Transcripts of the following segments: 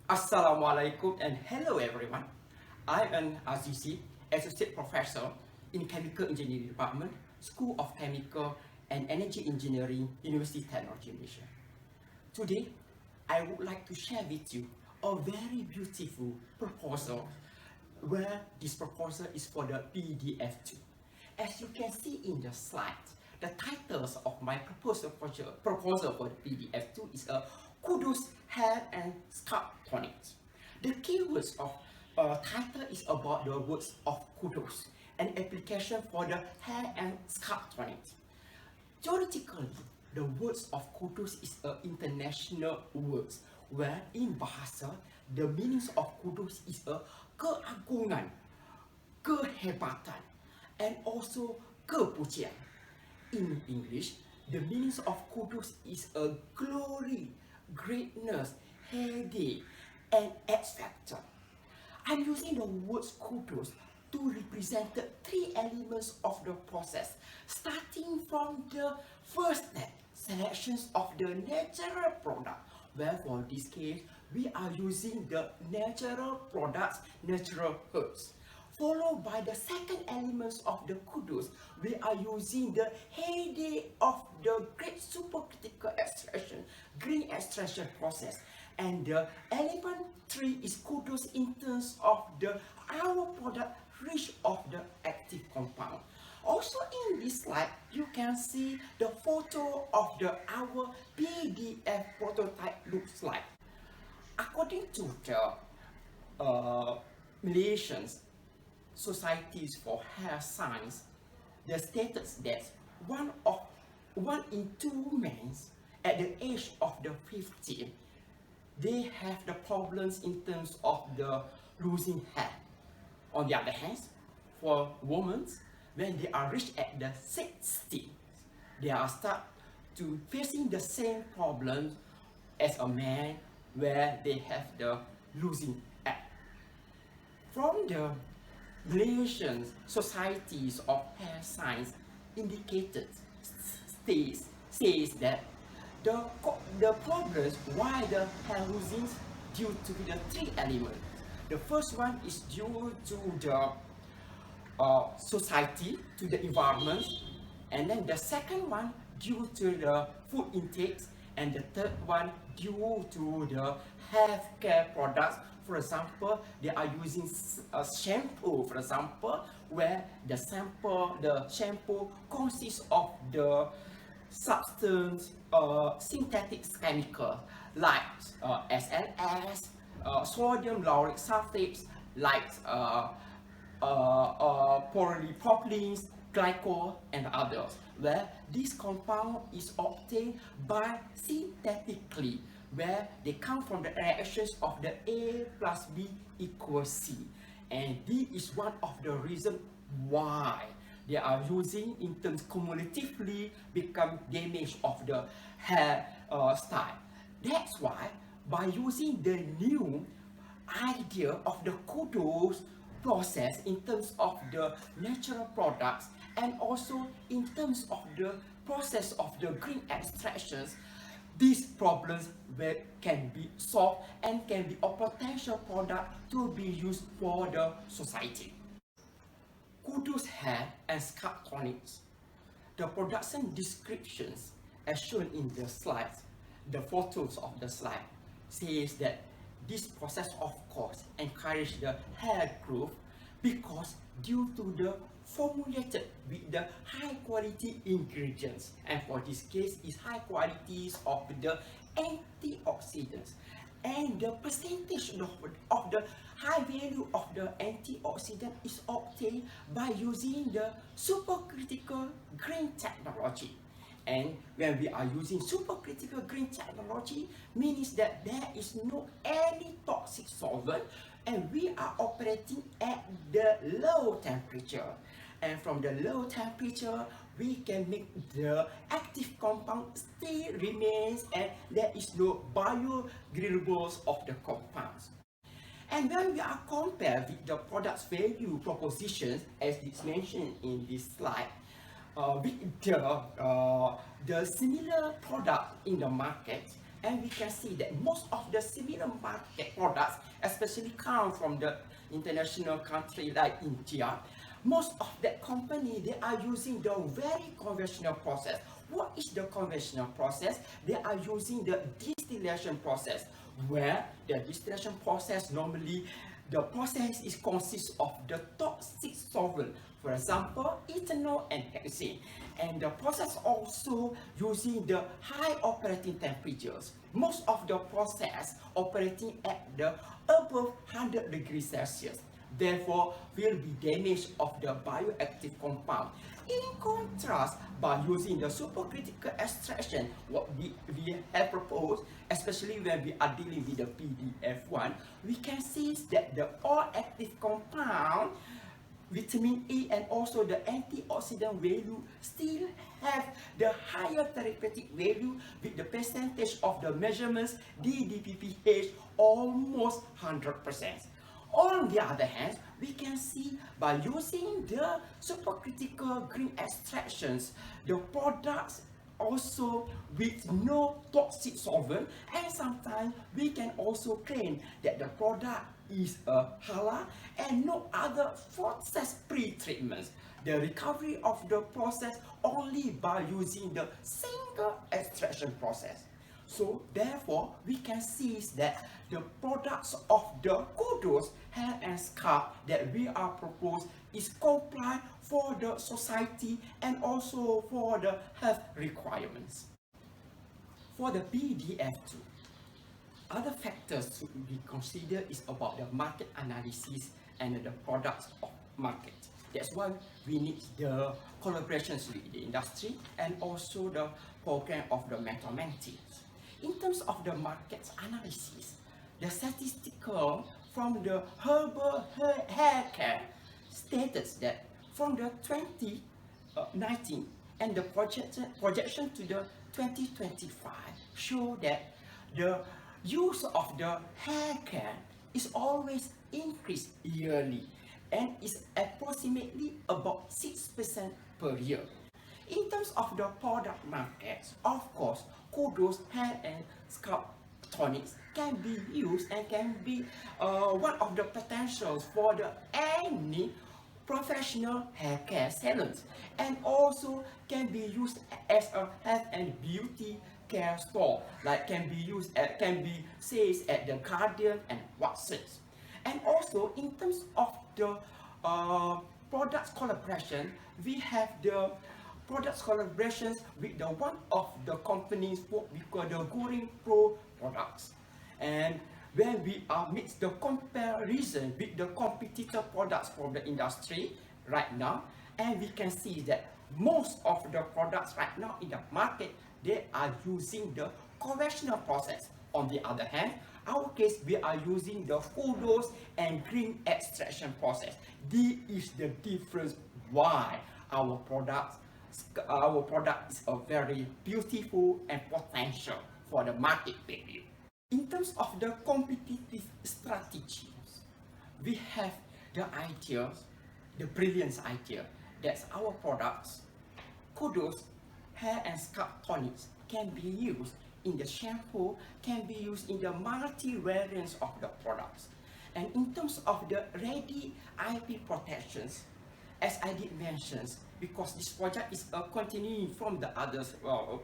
Assalamualaikum and hello everyone. I am Azizi, Associate Professor in Chemical Engineering Department, School of Chemical and Energy Engineering, University of Technology Malaysia. Today, I would like to share with you a very beautiful proposal where this proposal is for the PDF2. As you can see in the slide, the titles of my proposal for the PDF2 is a KUDOS Hair and Scalp Tonic. The keywords of title is about the words of KUDOS, an application for the hair and scalp tonic. Theoretically, the words of KUDOS is an international words where in bahasa the meanings of KUDOS is a keagungan, kehebatan, and also kepujian. In English, the meanings of KUDOS is a glory, greatness, heyday, and X factor. I'm using the words KUDOS to represent the three elements of the process, starting from the first step, selections of the natural product, where for this case, we are using the natural products, natural herbs. Followed by the second elements of the KUDOS, we are using the heyday of the great supercritical extraction, green extraction process. And the element 3 is KUDOS in terms of our product rich of the active compound. Also in this slide, you can see the photo of our PDF prototype looks like. According to the Malaysians Societies for Hair Science, the status that one in two men at the age of the 50, they have the problems in terms of the losing hair. On the other hand, for women, when they are reached at the 60, they are start to facing the same problems as a man where they have the losing hair. From the Malaysian Societies of Hair Science indicated says that the problems why the hair losing due to the three elements. The first one is due to the society, to the environment, and then the second one due to the food intakes, and the third one due to the healthcare products. For example, they are using a shampoo, for example, where the shampoo consists of the substance, synthetic chemical like SLS, sodium lauryl sulfates, like polypropylene, glycol, and others, where this compound is obtained by synthetically, where they come from the reactions of the A plus B equals C. And this is one of the reasons why they are using in terms cumulatively become damage of the hair style. That's why by using the new idea of the KUDOS process in terms of the natural products and also in terms of the process of the green extractions, these problems can be solved and can be a potential product to be used for the society. KUDOS hair and scalp tonics. The production descriptions as shown in the slides, the photos of the slide, says that this process of course encourages the hair growth because due to the formulated with the high quality ingredients, and for this case is high qualities of the antioxidants, and the percentage of the high value of the antioxidant is obtained by using the supercritical green technology. And when we are using supercritical green technology, means that there is no any toxic solvent, and we are operating at the low temperature. And from the low temperature, we can make the active compound still remains, and there is no biodegradables of the compounds. And when we are compared with the product's value propositions, as it's mentioned in this slide, with the similar product in the market, and we can see that most of the similar market products especially come from the international country like India, most of that company, they are using the very conventional process. What is the conventional process? They are using the distillation process, where the distillation process normally the process is consists of the toxic solvent, for example, ethanol and hexane. And the process also using the high operating temperatures. Most of the process operating at the above 100 degrees Celsius. Therefore, will be damage of the bioactive compound. In contrast, by using the supercritical extraction, what we have proposed, especially when we are dealing with the PDF1, we can see that the all active compound, vitamin E and also the antioxidant value still have the higher therapeutic value with the percentage of the measurements DDPPH almost 100%. On the other hand, we can see by using the supercritical green extractions, the products also with no toxic solvent, and sometimes we can also claim that the product is a halal and no other process pre-treatments. The recovery of the process only by using the single extraction process. So therefore, we can see that the products of the KUDOS hair and scalp that we are proposed is comply for the society and also for the health requirements. For the PDF2, other factors to be considered is about the market analysis and the products of market. That's why we need the collaborations with the industry and also the program of the mentor-mentees. In terms of the market analysis, the statistical from the herbal hair care states that from the 2019 and the projection to the 2025 show that the use of the hair care is always increased yearly and is approximately about 6% per year. In terms of the product markets, of course, KUDOS hair and scalp tonics can be used and can be one of the potentials for the any professional hair care salons, and also can be used as a health and beauty care store, like can be used at sales at the Guardian and Watsons. And also in terms of the products collaboration, we have the products collaborations with the one of the companies what we call the Goring Pro products. And when we mix the comparison with the competitor products from the industry right now, and we can see that most of the products right now in the market, they are using the conventional process. On the other hand, our case, we are using the KUDOS and green extraction process. This is the difference why our product is a very beautiful and potential for the market value. In terms of the competitive strategies, we have the ideas, the brilliant idea that our products, KUDOS hair and scalp tonics, can be used in the shampoo, can be used in the multi-variants of the products. And in terms of the ready IP protections, as I did mention, because this project is continuing from the other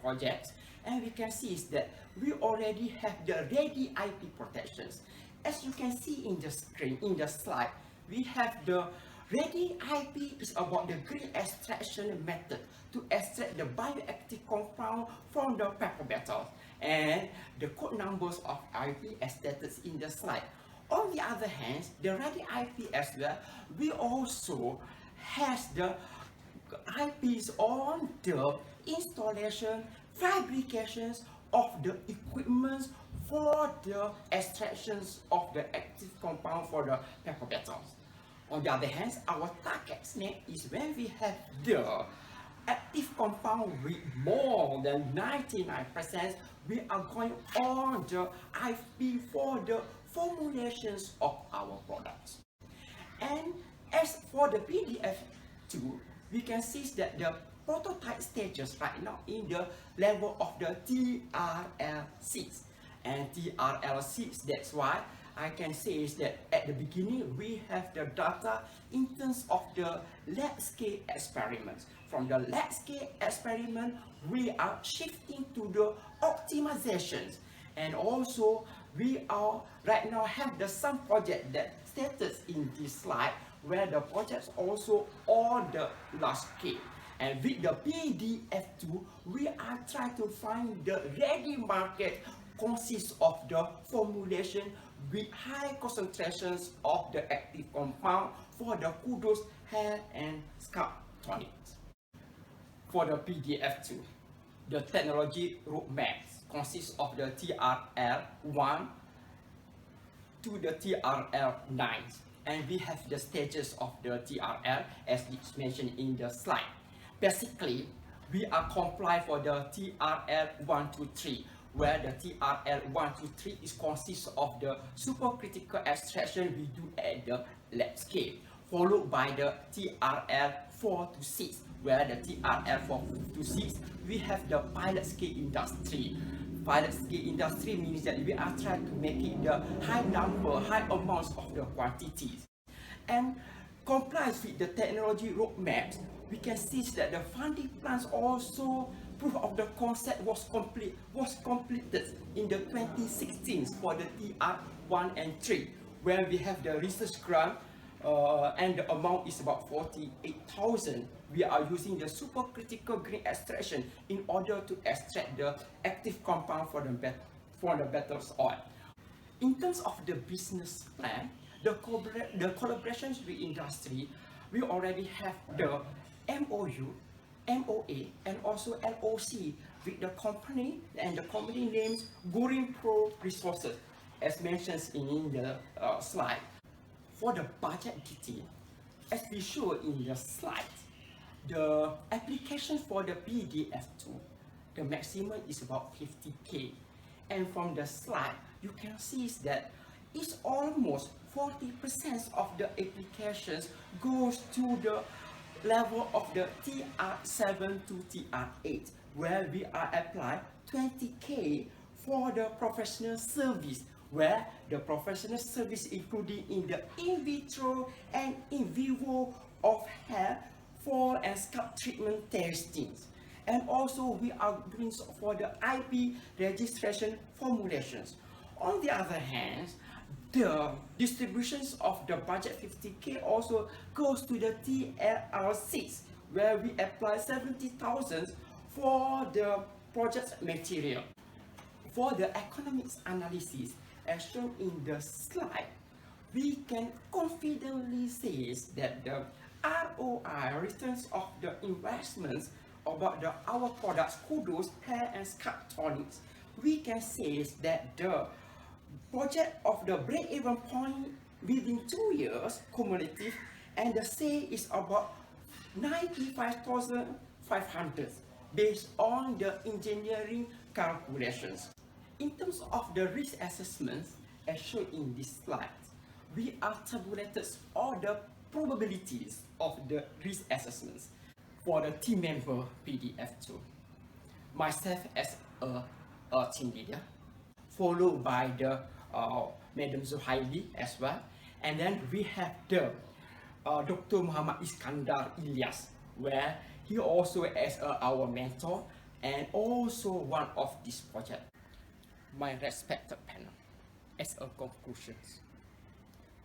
projects, and we can see is that we already have the ready IP protections. As you can see in the screen, in the slide, we have the ready IP is about the green extraction method to extract the bioactive compound from the pepper betel, and the code numbers of IP as stated in the slide. On the other hand, the ready IP as well, we also has the IPs on the installation, fabrications of the equipment for the extractions of the active compound for the pepper betels. On the other hand, our target snake is when we have the active compound with more than 99%, we are going on the IP for the formulations of our products. And as for the PDF2, we can see that the prototype stages right now in the level of the TRL6. And TRL6, that's why I can say is that at the beginning we have the data in terms of the lab scale experiments. From the lab scale experiment, we are shifting to the optimizations, and also we are right now have the some project that status in this slide where the projects also on the large scale. And with the PDF2, we are trying to find the ready market consists of the formulation with high concentrations of the active compound for the KUDOS hair and scalp tonics. For the PDF2, the technology roadmap consists of the TRL1 to the TRL9, and we have the stages of the TRL as it's mentioned in the slide. Basically, we are comply for the TRL1 to 3, where the TRL1 to 3 is consists of the supercritical extraction we do at the lab scale, followed by the TRL4 to 6, where the TRL4 to 6 we have the pilot scale industry. Pilot scale industry means that we are trying to make it the high number, high amounts of the quantities. And complies with the technology roadmaps, we can see that the funding plans also proof of the concept was completed in the 2016 for the TR1 and 3, where we have the research grant and the amount is about 48,000. We are using the supercritical green extraction in order to extract the active compound for the better oil. In terms of the business plan, the collaborations with industry, we already have the MOU, MOA, and also LOC with the company, and the company names Gurin Pro Resources, as mentioned in the slide. For the budget detail, as we show in the slide, the application for the PDF2, the maximum is about 50K. And from the slide, you can see that it's almost 40% of the applications goes to the level of the TR7 to TR8, where we are applying 20K for the professional service, where the professional service including in the in vitro and in vivo of hair, fall and scalp treatment testings. And also we are doing for the IP registration formulations. On the other hand, the distributions of the budget 50K also goes to the TLR6, where we apply 70,000 for the project material. For the economics analysis, as shown in the slide, we can confidently say that the ROI, returns of the investments about our products, KUDOS hair and scalp tonics, we can say that the project of the break-even point within 2 years cumulative, and the sale is about 95,500 based on the engineering calculations. In terms of the risk assessments, as shown in this slide, we are tabulated all the probabilities of the risk assessments for the team member PDF2. Myself as a team leader, followed by the Madam Zuhaili as well, and then we have the Dr. Muhammad Iskandar Ilyas, where he also as our mentor and also one of this project. My respected panel, as a conclusion,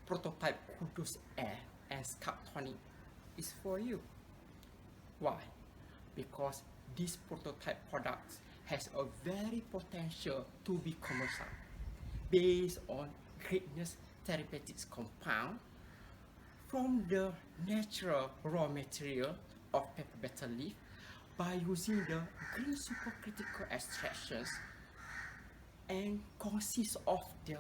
prototype KUDOS Air and Scalp Tonic is for you. Why? Because this prototype product has a very potential to be commercial based on greatness therapeutics compound from the natural raw material of pepper betel leaf by using the green supercritical extractions, and consists of the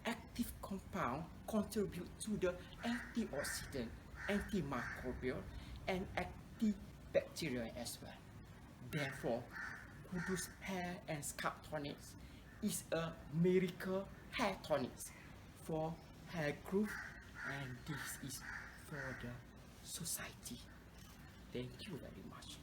active compound contribute to the antioxidant, antimicrobial, and antibacterial as well. Therefore, KUDOS hair and scalp tonics is a miracle hair tonics for hair growth, and this is for the society. Thank you very much.